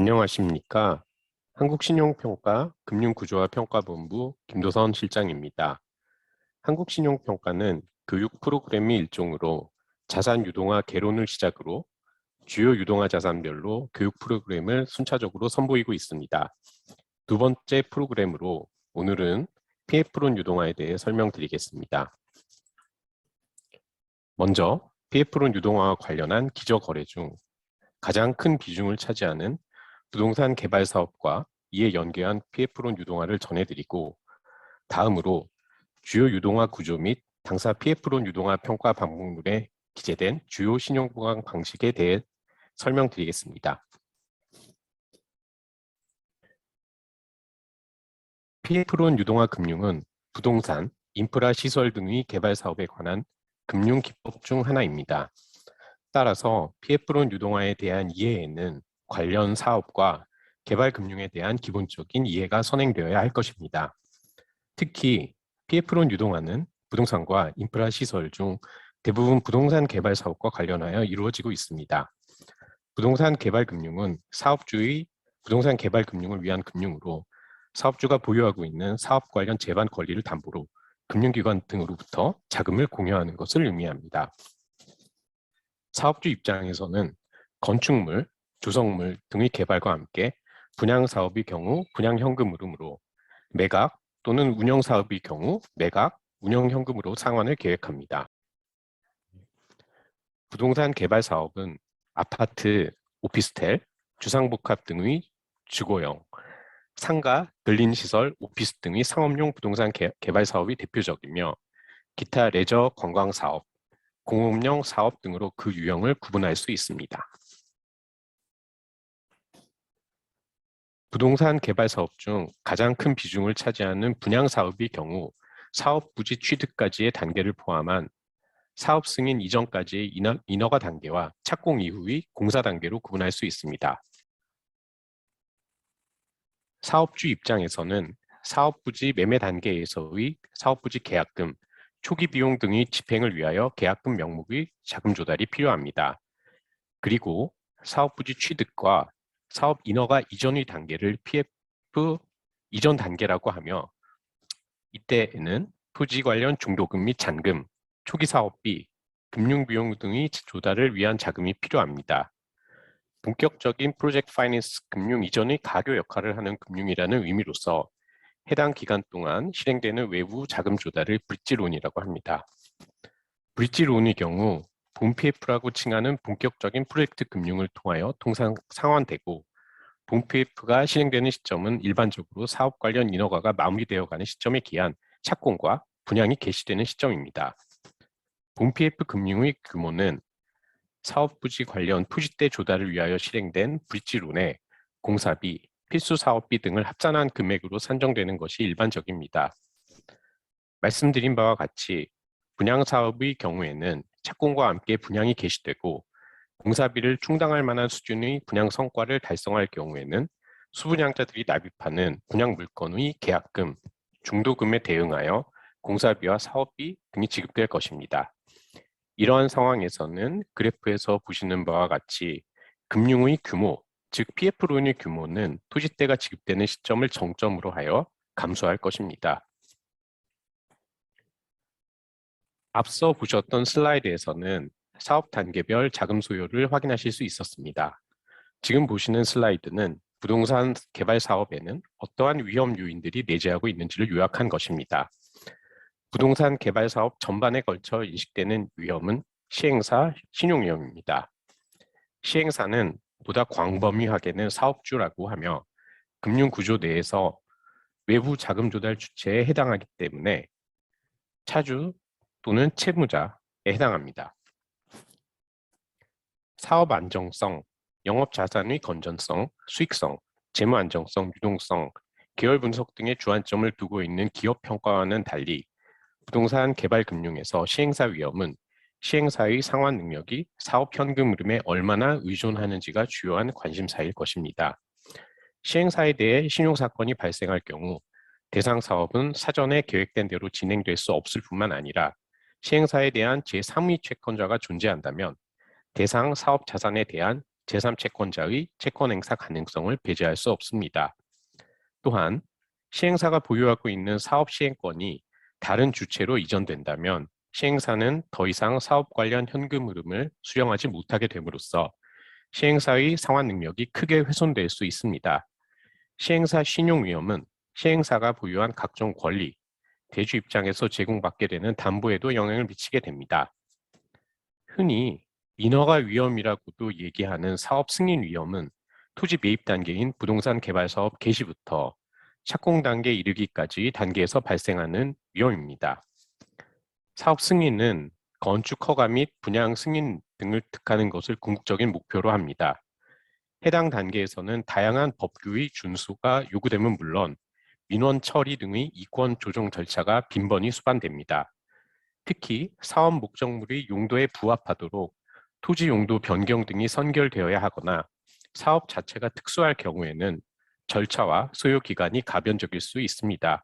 안녕하십니까. 한국신용평가 금융구조화 평가본부 김도선 실장입니다. 한국신용평가는 교육 프로그램의 일종으로 자산 유동화 개론을 시작으로 주요 유동화 자산별로 교육 프로그램을 순차적으로 선보이고 있습니다. 두 번째 프로그램으로 오늘은 PF론 유동화에 대해 설명드리겠습니다. 먼저 PF론 유동화와 관련한 기저거래 중 가장 큰 비중을 차지하는 부동산 개발 사업과 이에 연계한 PF론 유동화를 전해드리고, 다음으로 주요 유동화 구조 및 당사 PF론 유동화 평가 방법론에 기재된 주요 신용보강 방식에 대해 설명드리겠습니다. PF론 유동화 금융은 부동산, 인프라 시설 등의 개발 사업에 관한 금융 기법 중 하나입니다. 따라서 PF론 유동화에 대한 이해에는 관련 사업과 개발 금융에 대한 기본적인 이해가 선행되어야 할 것입니다. 특히 PF론 유동화는 부동산과 인프라 시설 중 대부분 부동산 개발 사업과 관련하여 이루어지고 있습니다. 부동산 개발 금융은 사업주의 부동산 개발 금융을 위한 금융으로 사업주가 보유하고 있는 사업 관련 제반 권리를 담보로 금융기관 등으로부터 자금을 공여하는 것을 의미합니다. 사업주 입장에서는 건축물, 조성물 등의 개발과 함께 분양사업의 경우 분양현금으로, 매각 또는 운영사업의 경우 매각, 운영현금으로 상환을 계획합니다. 부동산 개발 사업은 아파트, 오피스텔, 주상복합 등의 주거용, 상가, 근린시설, 오피스 등의 상업용 부동산 개발 사업이 대표적이며 기타 레저 관광 사업, 공업용 사업 등으로 그 유형을 구분할 수 있습니다. 부동산 개발 사업 중 가장 큰 비중을 차지하는 분양 사업의 경우 사업 부지 취득까지의 단계를 포함한 사업 승인 이전까지의 인허가 단계와 착공 이후의 공사 단계로 구분할 수 있습니다. 사업주 입장에서는 사업 부지 매매 단계에서의 사업 부지 계약금, 초기 비용 등의 집행을 위하여 계약금 명목의 자금 조달이 필요합니다. 그리고 사업 부지 취득과 사업 인허가 이전의 단계를 PF 이전 단계라고 하며, 이때에는 토지 관련 중도금 및 잔금, 초기 사업비, 금융비용 등의 조달을 위한 자금이 필요합니다. 본격적인 프로젝트 파이낸스 금융 이전의 가교 역할을 하는 금융이라는 의미로서 해당 기간 동안 실행되는 외부 자금 조달을 브릿지론이라고 합니다. 브릿지론의 경우 본 PF라고 칭하는 본격적인 프로젝트 금융을 통하여 통상 상환되고, 본 PF가 실행되는 시점은 일반적으로 사업 관련 인허가가 마무리되어가는 시점에 기한 착공과 분양이 개시되는 시점입니다. 본 PF 금융의 규모는 사업 부지 관련 토지대 조달을 위하여 실행된 브릿지론에 공사비, 필수 사업비 등을 합산한 금액으로 산정되는 것이 일반적입니다. 말씀드린 바와 같이 분양 사업의 경우에는 착공과 함께 분양이 개시되고, 공사비를 충당할 만한 수준의 분양 성과를 달성할 경우에는 수분양자들이 납입하는 분양 물건의 계약금, 중도금에 대응하여 공사비와 사업비 등이 지급될 것입니다. 이러한 상황에서는 그래프에서 보시는 바와 같이 금융의 규모, 즉 PF론의 규모는 토지대가 지급되는 시점을 정점으로 하여 감소할 것입니다. 앞서 보셨던 슬라이드에서는 사업 단계별 자금 소요를 확인하실 수 있었습니다. 지금 보시는 슬라이드는 부동산 개발 사업에는 어떠한 위험 요인들이 내재하고 있는지를 요약한 것입니다. 부동산 개발 사업 전반에 걸쳐 인식되는 위험은 시행사 신용위험입니다. 시행사는 보다 광범위하게는 사업주라고 하며 금융구조 내에서 외부 자금 조달 주체에 해당하기 때문에 차주 또는 채무자에 해당합니다. 사업 안정성, 영업 자산의 건전성, 수익성, 재무 안정성, 유동성, 계열 분석 등의 주안점을 두고 있는 기업 평가와는 달리 부동산 개발 금융에서 시행사 위험은 시행사의 상환 능력이 사업 현금 흐름에 얼마나 의존하는지가 주요한 관심사일 것입니다. 시행사에 대해 신용사건이 발생할 경우 대상 사업은 사전에 계획된 대로 진행될 수 없을 뿐만 아니라 시행사에 대한 제3의 채권자가 존재한다면 대상 사업 자산에 대한 제3채권자의 채권 행사 가능성을 배제할 수 없습니다. 또한 시행사가 보유하고 있는 사업 시행권이 다른 주체로 이전된다면 시행사는 더 이상 사업 관련 현금 흐름을 수령하지 못하게 됨으로써 시행사의 상환 능력이 크게 훼손될 수 있습니다. 시행사 신용 위험은 시행사가 보유한 각종 권리, 대주 입장에서 제공받게 되는 담보에도 영향을 미치게 됩니다. 흔히 인허가 위험이라고도 얘기하는 사업 승인 위험은 토지 매입 단계인 부동산 개발 사업 개시부터 착공 단계에 이르기까지 단계에서 발생하는 위험입니다. 사업 승인은 건축 허가 및 분양 승인 등을 득하는 것을 궁극적인 목표로 합니다. 해당 단계에서는 다양한 법규의 준수가 요구되면 물론 민원 처리 등의 이권 조정 절차가 빈번히 수반됩니다. 특히 사업 목적물의 용도에 부합하도록 토지 용도 변경 등이 선결되어야 하거나 사업 자체가 특수할 경우에는 절차와 소요 기간이 가변적일 수 있습니다.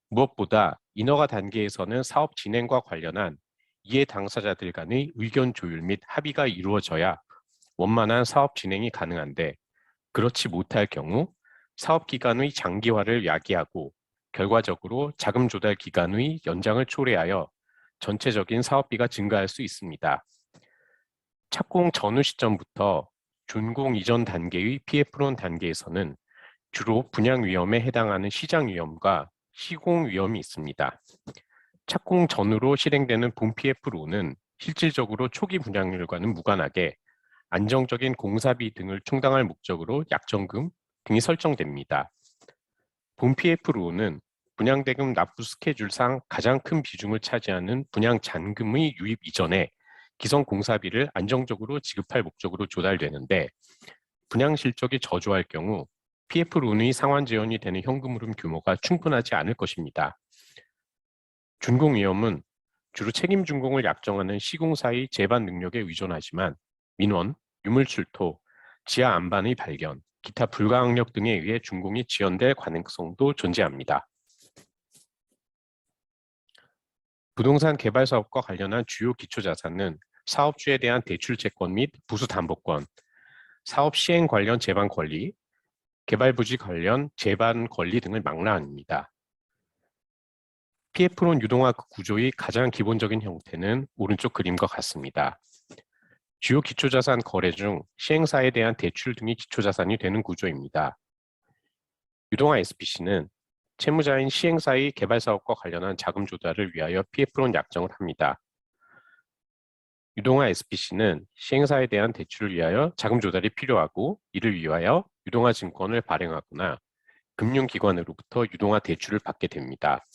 무엇보다 인허가 단계에서는 사업 진행과 관련한 이해 당사자들 간의 의견 조율 및 합의가 이루어져야 원만한 사업 진행이 가능한데 그렇지 못할 경우 사업 기간의 장기화를 야기하고 결과적으로 자금 조달 기간의 연장을 초래하여 전체적인 사업비가 증가할 수 있습니다. 착공 전후 시점부터 준공 이전 단계의 PF론 단계에서는 주로 분양 위험에 해당하는 시장 위험과 시공 위험이 있습니다. 착공 전후로 실행되는 본 PF로는 실질적으로 초기 분양률과는 무관하게 안정적인 공사비 등을 충당할 목적으로 약정금 등이 설정됩니다. 본 PF로는 분양대금 납부 스케줄상 가장 큰 비중을 차지하는 분양 잔금의 유입 이전에 기성 공사비를 안정적으로 지급할 목적으로 조달되는데 분양 실적이 저조할 경우 PF론의 상환 재현이 되는 현금 흐름 규모가 충분하지 않을 것입니다. 준공 위험은 주로 책임 준공을 약정하는 시공사의 재반 능력에 의존하지만 민원, 유물 출토, 지하 안반의 발견, 기타 불가항력 등에 의해 준공이 지연될 가능성도 존재합니다. 부동산 개발 사업과 관련한 주요 기초자산은 사업주에 대한 대출 채권 및 부수 담보권, 사업 시행 관련 재반 권리, 개발 부지 관련 재반 권리 등을 망라합니다. PF론 유동화 구조의 가장 기본적인 형태는 오른쪽 그림과 같습니다. 주요 기초자산 거래 중 시행사에 대한 대출 등이 기초자산이 되는 구조입니다. 유동화 SPC는 채무자인 시행사의 개발 사업과 관련한 자금 조달을 위하여 PF론 약정을 합니다. 유동화 SPC는 시행사에 대한 대출을 위하여 자금 조달이 필요하고 이를 위하여 유동화 증권을 발행하거나 금융기관으로부터 유동화 대출을 받게 됩니다.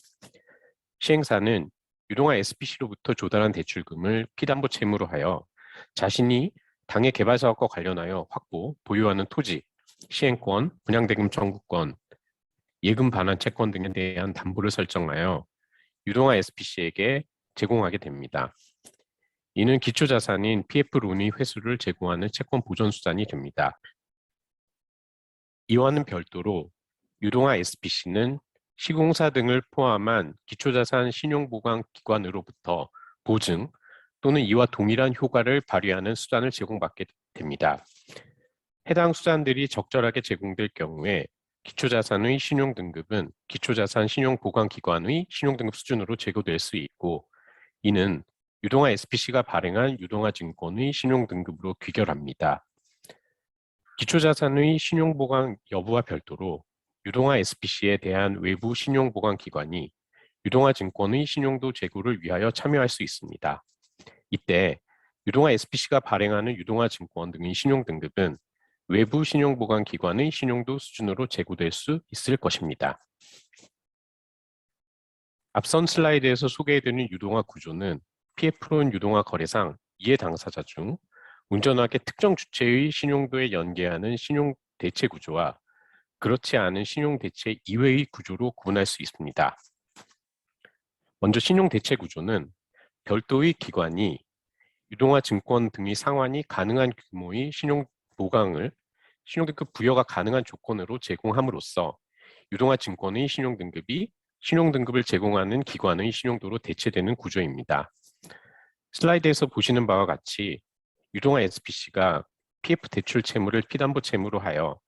시행사는 유동화 SPC로부터 조달한 대출금을 피담보 채무로 하여 자신이 당해 개발 사업과 관련하여 확보, 보유하는 토지, 시행권, 분양대금 청구권, 예금 반환 채권 등에 대한 담보를 설정하여 유동화 SPC에게 제공하게 됩니다. 이는 기초자산인 PF론의 회수를 제공하는 채권 보존수단이 됩니다. 이와는 별도로 유동화 SPC는 시공사 등을 포함한 기초자산 신용보관기관으로부터 보증 또는 이와 동일한 효과를 발휘하는 수단을 제공받게 됩니다. 해당 수단들이 적절하게 제공될 경우에 기초자산의 신용등급은 기초자산 신용보관기관의 신용등급 수준으로 제고될 수 있고 이는 유동화 SPC가 발행한 유동화 증권의 신용등급으로 귀결합니다. 기초자산의 신용보관 여부와 별도로 유동화 SPC에 대한 외부 신용보관기관이 유동화 증권의 신용도 제고를 위하여 참여할 수 있습니다. 이때 유동화 SPC가 발행하는 유동화 증권 등의 신용등급은 외부 신용보관기관의 신용도 수준으로 제고될 수 있을 것입니다. 앞선 슬라이드에서 소개해드린 유동화 구조는 PF론 유동화 거래상 이해 당사자 중 온전하게 특정 주체의 신용도에 연계하는 신용 대체 구조와 그렇지 않은 신용 대체 이외의 구조로 구분할 수 있습니다. 먼저 신용 대체 구조는 별도의 기관이 유동화 증권 등의 상환이 가능한 규모의 신용 보강을 신용등급 부여가 가능한 조건으로 제공함으로써 유동화 증권의 신용등급이 신용등급을 제공하는 기관의 신용도로 대체되는 구조입니다. 슬라이드에서 보시는 바와 같이 유동화 SPC가 PF 대출 채무를 피담보 채무로 하여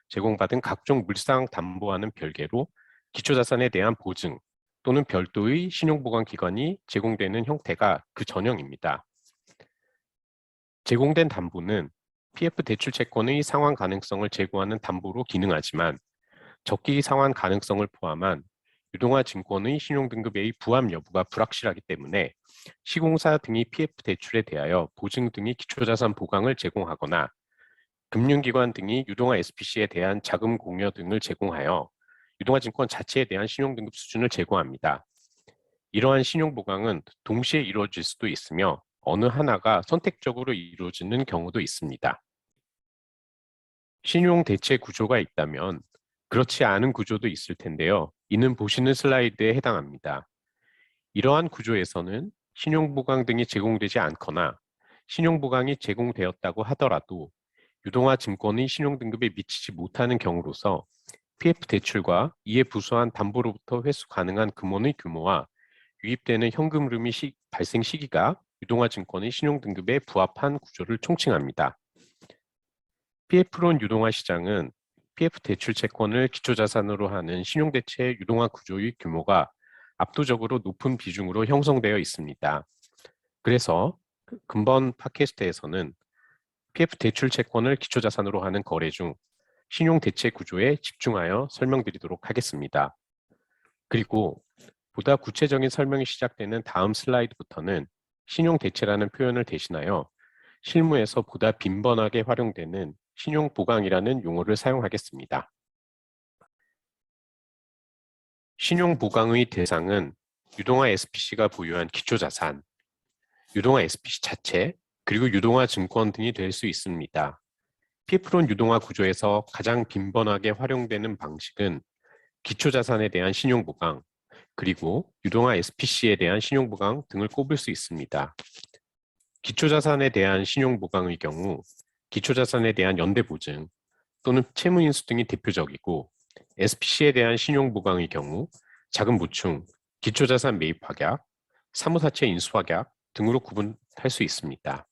제공받은 각종 물상 담보와는 별개로 기초자산에 대한 보증 또는 별도의 신용보관기관이 제공되는 형태가 그 전형입니다. 제공된 담보는 PF 대출 채권의 상환 가능성을 제고하는 담보로 기능하지만 적기 상환 가능성을 포함한 유동화 증권의 신용등급의 부합 여부가 불확실하기 때문에 시공사 등이 PF 대출에 대하여 보증 등의 기초자산 보강을 제공하거나 금융기관 등이 유동화 SPC에 대한 자금 공여 등을 제공하여 유동화 증권 자체에 대한 신용등급 수준을 제고합니다. 이러한 신용보강은 동시에 이루어질 수도 있으며 어느 하나가 선택적으로 이루어지는 경우도 있습니다. 신용 대체 구조가 있다면 그렇지 않은 구조도 있을 텐데요. 이는 보시는 슬라이드에 해당합니다. 이러한 구조에서는 신용보강 등이 제공되지 않거나 신용보강이 제공되었다고 하더라도 유동화 증권의 신용등급에 미치지 못하는 경우로서 PF 대출과 이에 부수한 담보로부터 회수 가능한 금원의 규모와 유입되는 현금 흐름의 발생 시기가 유동화 증권의 신용등급에 부합한 구조를 총칭합니다. PF론 유동화 시장은 PF 대출 채권을 기초자산으로 하는 신용대체 유동화 구조의 규모가 압도적으로 높은 비중으로 형성되어 있습니다. 그래서 근본 팟캐스트에서는 PF 대출 채권을 기초자산으로 하는 거래 중 신용대체 구조에 집중하여 설명드리도록 하겠습니다. 그리고 보다 구체적인 설명이 시작되는 다음 슬라이드부터는 신용대체라는 표현을 대신하여 실무에서 보다 빈번하게 활용되는 신용보강이라는 용어를 사용하겠습니다. 신용보강의 대상은 유동화 SPC가 보유한 기초자산, 유동화 SPC 자체, 그리고 유동화 증권 등이 될 수 있습니다. PF론 유동화 구조에서 가장 빈번하게 활용되는 방식은 기초자산에 대한 신용보강, 그리고 유동화 SPC에 대한 신용보강 등을 꼽을 수 있습니다. 기초자산에 대한 신용보강의 경우 기초자산에 대한 연대보증 또는 채무인수 등이 대표적이고 SPC에 대한 신용보강의 경우 자금보충, 기초자산 매입확약, 사무사채 인수확약 등으로 구분할 수 있습니다.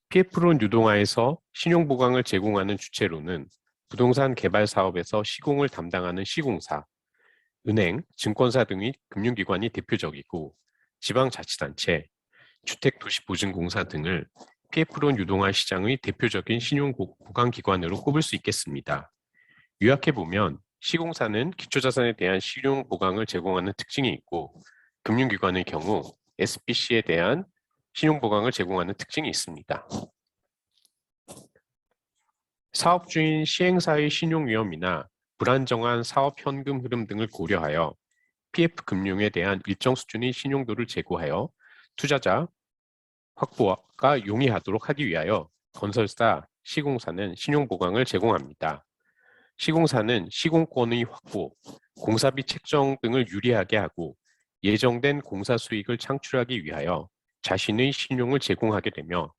PF론 유동화에서 신용보강을 제공하는 주체로는 부동산 개발 사업에서 시공을 담당하는 시공사, 은행, 증권사 등의 금융기관이 대표적이고 지방자치단체, 주택도시보증공사 등을 PF론 유동화 시장의 대표적인 신용보강기관으로 꼽을 수 있겠습니다. 요약해보면 시공사는 기초자산에 대한 신용보강을 제공하는 특징이 있고 금융기관의 경우 SPC에 대한 신용보강을 제공하는 특징이 있습니다. 사업주인 시행사의 신용위험이나 불안정한 사업 현금 흐름 등을 고려하여 PF 금융에 대한 일정 수준의 신용도를 제고하여 투자자 확보가 용이하도록 하기 위하여 건설사, 시공사는 신용보강을 제공합니다. 시공사는 시공권의 확보, 공사비 책정 등을 유리하게 하고 예정된 공사 수익을 창출하기 위하여 자신의 신용을 제공하게 되며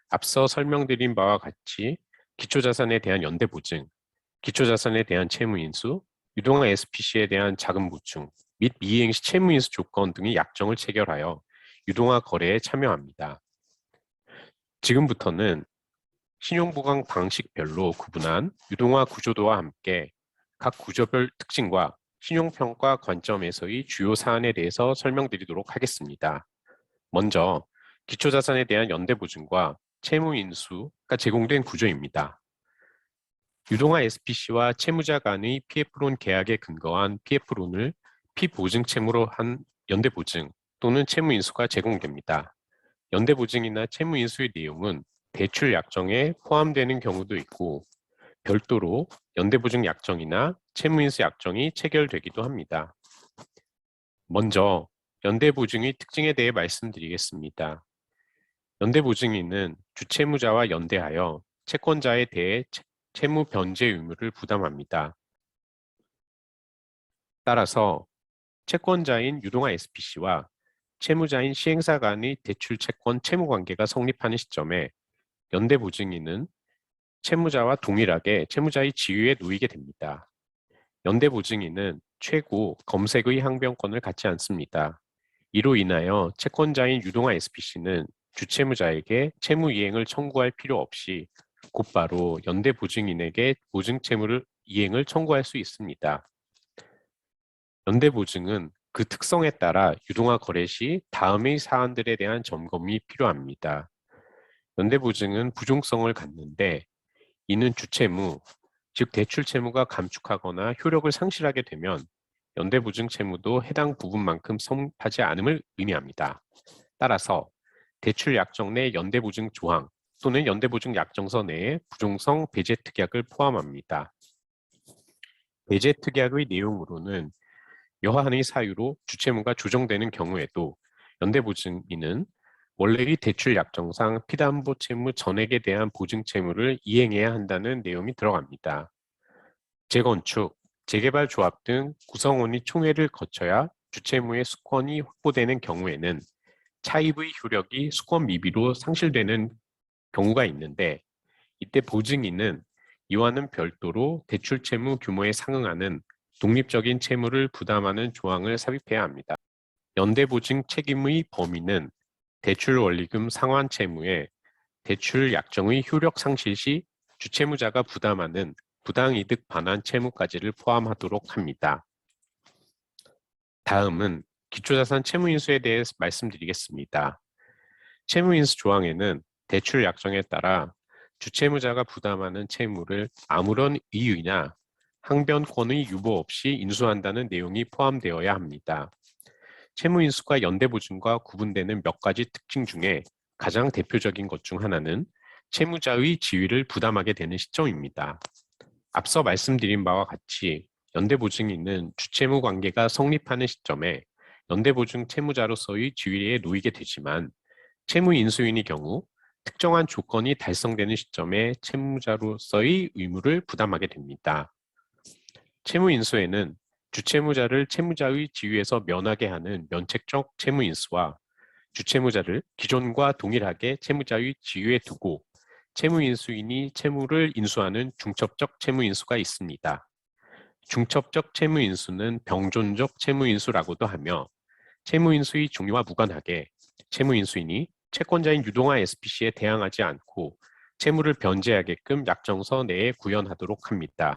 앞서 설명드린 바와 같이 기초자산에 대한 연대보증, 기초자산에 대한 채무인수, 유동화 SPC에 대한 자금보충 및 미이행시 채무인수 조건 등의 약정을 체결하여 유동화 거래에 참여합니다. 지금부터는 신용보강 방식별로 구분한 유동화 구조도와 함께 각 구조별 특징과 신용평가 관점에서의 주요 사안에 대해서 설명드리도록 하겠습니다. 먼저 기초자산에 대한 연대보증과 채무인수가 제공된 구조입니다. 유동화 SPC와 채무자 간의 PF론 계약에 근거한 PF론을 피보증채무로 한 연대보증 또는 채무인수가 제공됩니다. 연대보증이나 채무인수의 내용은 대출 약정에 포함되는 경우도 있고 별도로 연대보증 약정이나 채무인수 약정이 체결되기도 합니다. 먼저 연대보증의 특징에 대해 말씀드리겠습니다. 연대보증인은 주채무자와 연대하여 채권자에 대해 채무 변제 의무를 부담합니다. 따라서 채권자인 유동화 SPC와 채무자인 시행사 간의 대출 채권 채무 관계가 성립하는 시점에 연대보증인은 채무자와 동일하게 채무자의 지위에 놓이게 됩니다. 연대보증인은 최고 검색의 항변권을 갖지 않습니다. 이로 인하여 채권자인 유동화 SPC는 주채무자에게 채무 이행을 청구할 필요 없이 곧바로 연대보증인에게 보증채무를 이행을 청구할 수 있습니다. 연대보증은 그 특성에 따라 유동화 거래 시 다음의 사안들에 대한 점검이 필요합니다. 연대보증은 부종성을 갖는데 이는 주채무, 즉 대출 채무가 감축하거나 효력을 상실하게 되면 연대보증 채무도 해당 부분만큼 성립하지 않음을 의미합니다. 따라서 대출 약정 내 연대보증 조항 또는 연대보증 약정서 내에 부종성 배제 특약을 포함합니다. 배제 특약의 내용으로는 여하의 사유로 주채무가 조정되는 경우에도 연대보증인은 원래의 대출 약정상 피담보 채무 전액에 대한 보증 채무를 이행해야 한다는 내용이 들어갑니다. 재건축, 재개발 조합 등 구성원이 총회를 거쳐야 주채무의 수권이 확보되는 경우에는 차입의 효력이 수권 미비로 상실되는 경우가 있는데 이때 보증인은 이와는 별도로 대출 채무 규모에 상응하는 독립적인 채무를 부담하는 조항을 삽입해야 합니다. 연대보증 책임의 범위는 대출 원리금 상환 채무에 대출 약정의 효력 상실 시 주채무자가 부담하는 부당이득 반환 채무까지를 포함하도록 합니다. 다음은 기초자산 채무인수에 대해 말씀드리겠습니다. 채무인수 조항에는 대출 약정에 따라 주채무자가 부담하는 채무를 아무런 이유나 항변권의 유보 없이 인수한다는 내용이 포함되어야 합니다. 채무인수가 연대보증과 구분되는 몇 가지 특징 중에 가장 대표적인 것 중 하나는 채무자의 지위를 부담하게 되는 시점입니다. 앞서 말씀드린 바와 같이 연대보증인은 주채무 관계가 성립하는 시점에 연대보증 채무자로서의 지위에 놓이게 되지만 채무인수인의 경우 특정한 조건이 달성되는 시점에 채무자로서의 의무를 부담하게 됩니다. 채무인수에는 주채무자를 채무자의 지위에서 면하게 하는 면책적 채무인수와 주채무자를 기존과 동일하게 채무자의 지위에 두고 채무인수인이 채무를 인수하는 중첩적 채무인수가 있습니다. 중첩적 채무인수는 병존적 채무인수라고도 하며 채무인수의 종류와 무관하게 채무인수인이 채권자인 유동화 SPC에 대항하지 않고 채무를 변제하게끔 약정서 내에 구현하도록 합니다.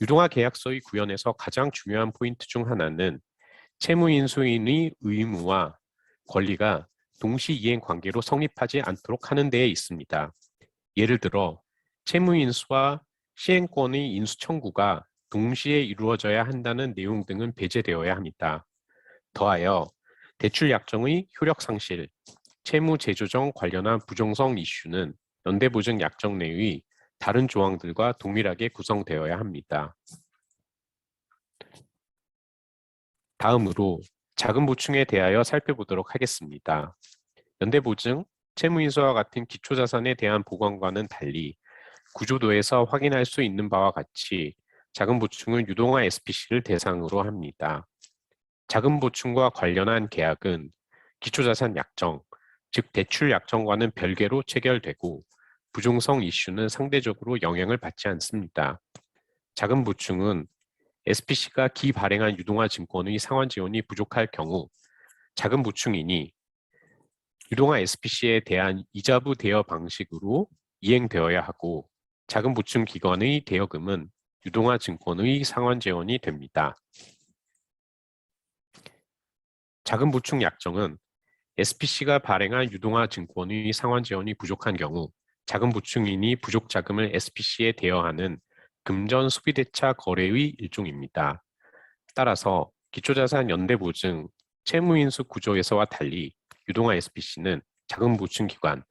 유동화 계약서의 구현에서 가장 중요한 포인트 중 하나는 채무인수인의 의무와 권리가 동시 이행 관계로 성립하지 않도록 하는 데에 있습니다. 예를 들어 채무인수와 시행권의 인수 청구가 동시에 이루어져야 한다는 내용 등은 배제되어야 합니다. 더하여 대출 약정의 효력 상실, 채무 재조정 관련한 부정성 이슈는 연대보증 약정 내의 다른 조항들과 동일하게 구성되어야 합니다. 다음으로 자금 보충에 대하여 살펴보도록 하겠습니다. 연대보증, 채무인수와 같은 기초자산에 대한 보관과는 달리 구조도에서 확인할 수 있는 바와 같이 자금 보충은 유동화 SPC를 대상으로 합니다. 자금 보충과 관련한 계약은 기초자산 약정, 즉 대출 약정과는 별개로 체결되고 부종성 이슈는 상대적으로 영향을 받지 않습니다. 자금 보충은 SPC가 기발행한 유동화 증권의 상환 지원이 부족할 경우 자금 보충인이 유동화 SPC에 대한 이자부 대여 방식으로 이행되어야 하고 자금 보충 기관의 대여금은 유동화 증권의 상환 재원이 됩니다. 자금 보충 약정은 SPC가 발행한 유동화 증권의 상환 재원이 부족한 경우 자금 보충인이 부족 자금을 SPC에 대여하는 금전 소비대차 거래의 일종입니다. 따라서 기초자산 연대보증, 채무인수 구조에서와 달리 유동화 SPC는 자금 보충 기관,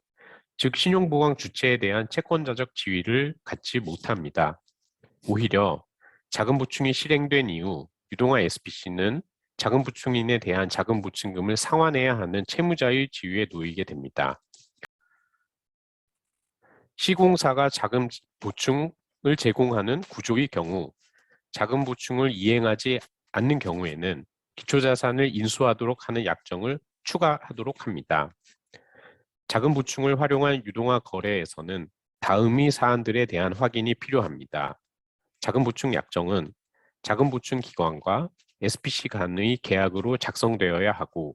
즉 신용보강 주체에 대한 채권자적 지위를 갖지 못합니다. 오히려 자금 보충이 실행된 이후 유동화 SPC는 자금 보충인에 대한 자금 보충금을 상환해야 하는 채무자의 지위에 놓이게 됩니다. 시공사가 자금 보충을 제공하는 구조의 경우 자금 보충을 이행하지 않는 경우에는 기초자산을 인수하도록 하는 약정을 추가하도록 합니다. 자금 보충을 활용한 유동화 거래에서는 다음의 사안들에 대한 확인이 필요합니다. 자금 보충 약정은 자금 보충 기관과 SPC 간의 계약으로 작성되어야 하고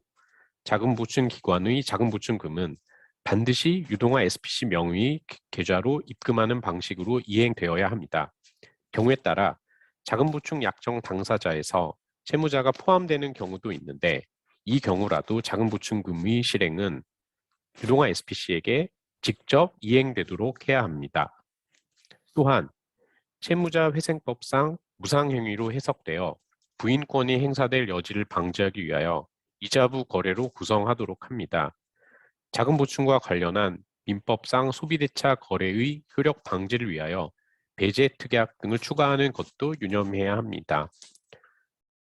자금보충기관의 자금보충금은 반드시 유동화 SPC 명의 계좌로 입금하는 방식으로 이행되어야 합니다. 경우에 따라 자금보충 약정 당사자에서 채무자가 포함되는 경우도 있는데 이 경우라도 자금보충금의 실행은 유동화 SPC에게 직접 이행되도록 해야 합니다. 또한 채무자 회생법상 무상행위로 해석되어 부인권이 행사될 여지를 방지하기 위하여 이자부 거래로 구성하도록 합니다. 자금보충과 관련한 민법상 소비대차 거래의 효력 방지를 위하여 배제 특약 등을 추가하는 것도 유념해야 합니다.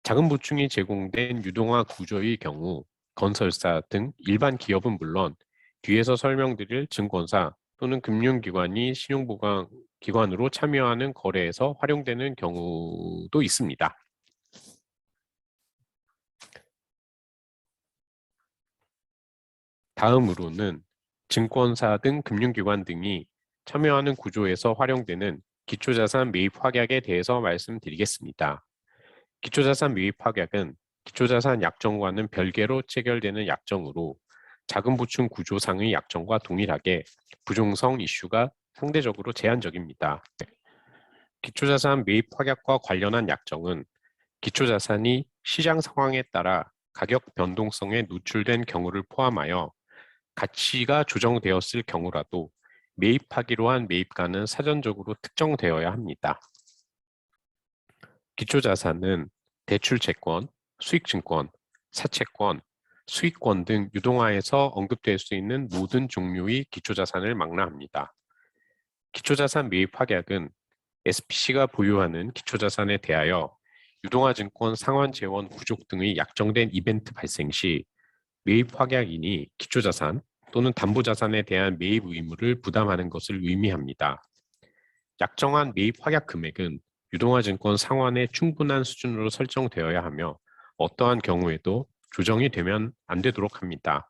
자금보충이 제공된 유동화 구조의 경우 건설사 등 일반 기업은 물론 뒤에서 설명드릴 증권사 또는 금융기관이 신용보강기관으로 참여하는 거래에서 활용되는 경우도 있습니다. 다음으로는 증권사 등 금융기관 등이 참여하는 구조에서 활용되는 기초자산 매입 확약에 대해서 말씀드리겠습니다. 기초자산 매입 확약은 기초자산 약정과는 별개로 체결되는 약정으로 자금보충 구조상의 약정과 동일하게 부종성 이슈가 상대적으로 제한적입니다. 기초자산 매입 확약과 관련한 약정은 기초자산이 시장 상황에 따라 가격 변동성에 노출된 경우를 포함하여 가치가 조정되었을 경우라도 매입하기로 한 매입가는 사전적으로 특정되어야 합니다. 기초자산은 대출채권, 수익증권, 사채권, 수익권 등 유동화에서 언급될 수 있는 모든 종류의 기초자산을 망라합니다. 기초자산 매입 확약은 SPC가 보유하는 기초자산에 대하여 유동화증권 상환재원 부족 등의 약정된 이벤트 발생 시 매입 확약인이 기초자산 또는 담보자산에 대한 매입 의무를 부담하는 것을 의미합니다. 약정한 매입 확약 금액은 유동화증권 상환의 충분한 수준으로 설정되어야 하며 어떠한 경우에도 조정이 되면 안 되도록 합니다.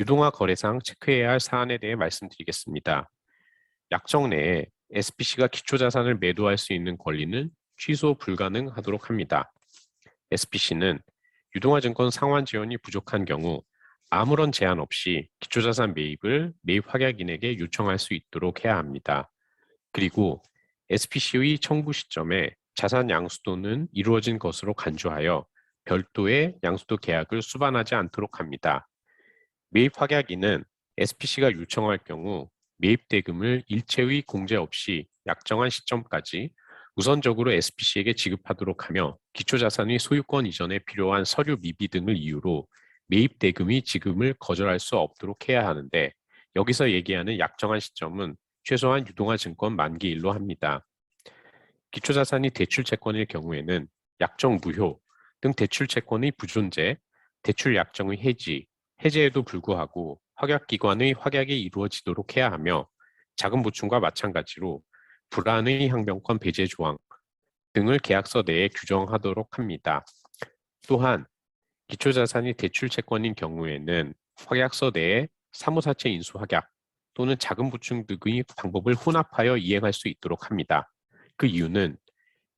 유동화 거래상 체크해야 할 사안에 대해 말씀드리겠습니다. 약정 내에 SPC가 기초자산을 매도할 수 있는 권리는 취소 불가능하도록 합니다. SPC는 유동화증권 상환 지원이 부족한 경우 아무런 제한 없이 기초자산 매입을 매입 확약인에게 요청할 수 있도록 해야 합니다. 그리고 SPC의 청구 시점에 자산 양수도는 이루어진 것으로 간주하여 별도의 양수도 계약을 수반하지 않도록 합니다. 매입 확약인은 SPC가 요청할 경우 매입 대금을 일체의 공제 없이 약정한 시점까지 우선적으로 SPC에게 지급하도록 하며 기초자산의 소유권 이전에 필요한 서류 미비 등을 이유로 매입 대금의 지급을 거절할 수 없도록 해야 하는데 여기서 얘기하는 약정한 시점은 최소한 유동화 증권 만기일로 합니다. 기초자산이 대출채권일 경우에는 약정 무효 등 대출채권의 부존재, 대출 약정의 해지, 해제에도 불구하고 확약기관의 확약이 이루어지도록 해야 하며 자금보충과 마찬가지로 불안의 항변권 배제 조항 등을 계약서 내에 규정하도록 합니다. 또한 기초자산이 대출채권인 경우에는 확약서 내에 사무사채 인수 확약 또는 자금보충 등의 방법을 혼합하여 이행할 수 있도록 합니다. 그 이유는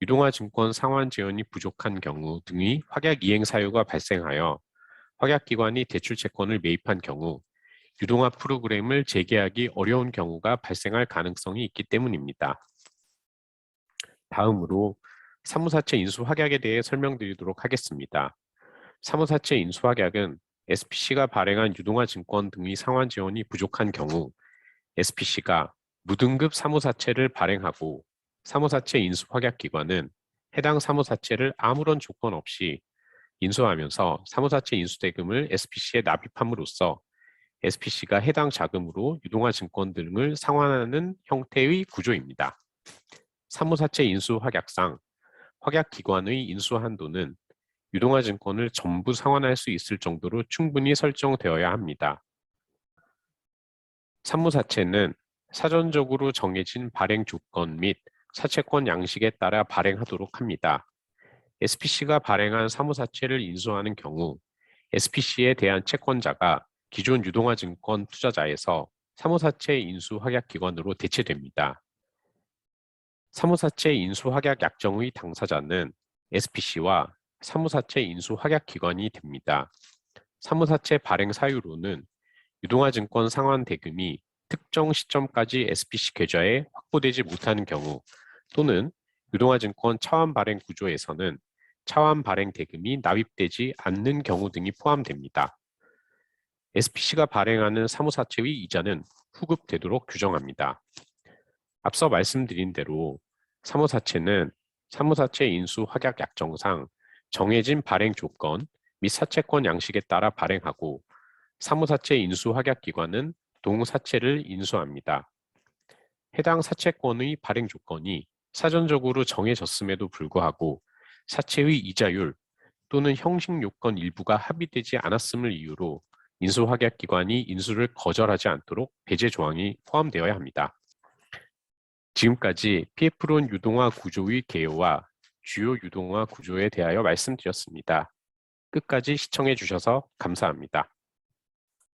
유동화증권 상환 재원이 부족한 경우 등의 확약 이행 사유가 발생하여 확약기관이 대출채권을 매입한 경우 유동화 프로그램을 재개하기 어려운 경우가 발생할 가능성이 있기 때문입니다. 다음으로 사무사채 인수 확약에 대해 설명드리도록 하겠습니다. 사무사채 인수 확약은 SPC가 발행한 유동화 증권 등의 상환 지원이 부족한 경우 SPC가 무등급 사무사채를 발행하고 사무사채 인수 확약 기관은 해당 사무사채를 아무런 조건 없이 인수하면서 사무사채 인수대금을 SPC에 납입함으로써 SPC가 해당 자금으로 유동화 증권 등을 상환하는 형태의 구조입니다. 사무사채 인수 확약상 확약기관의 인수 한도는 유동화 증권을 전부 상환할 수 있을 정도로 충분히 설정되어야 합니다. 사무사채는 사전적으로 정해진 발행 조건 및 사채권 양식에 따라 발행하도록 합니다. SPC가 발행한 사무사채를 인수하는 경우 SPC에 대한 채권자가 기존 유동화 증권 투자자에서 사무사채 인수 확약 기관으로 대체됩니다. 사무사채 인수 확약 약정의 당사자는 SPC와 사무사채 인수 확약 기관이 됩니다. 사무사채 발행 사유로는 유동화증권 상환 대금이 특정 시점까지 SPC 계좌에 확보되지 못하는 경우 또는 유동화증권 차환 발행 구조에서는 차환 발행 대금이 납입되지 않는 경우 등이 포함됩니다. SPC가 발행하는 사무사채의 이자는 후급되도록 규정합니다. 앞서 말씀드린 대로 사무사채는 사무사채 인수 확약 약정상 정해진 발행 조건 및 사채권 양식에 따라 발행하고 사무사채 인수 확약 기관은 동사채를 인수합니다. 해당 사채권의 발행 조건이 사전적으로 정해졌음에도 불구하고 사채의 이자율 또는 형식 요건 일부가 합의되지 않았음을 이유로 인수확약 기관이 인수를 거절하지 않도록 배제 조항이 포함되어야 합니다. 지금까지 PF론 유동화 구조의 개요와 주요 유동화 구조에 대하여 말씀드렸습니다. 끝까지 시청해 주셔서 감사합니다.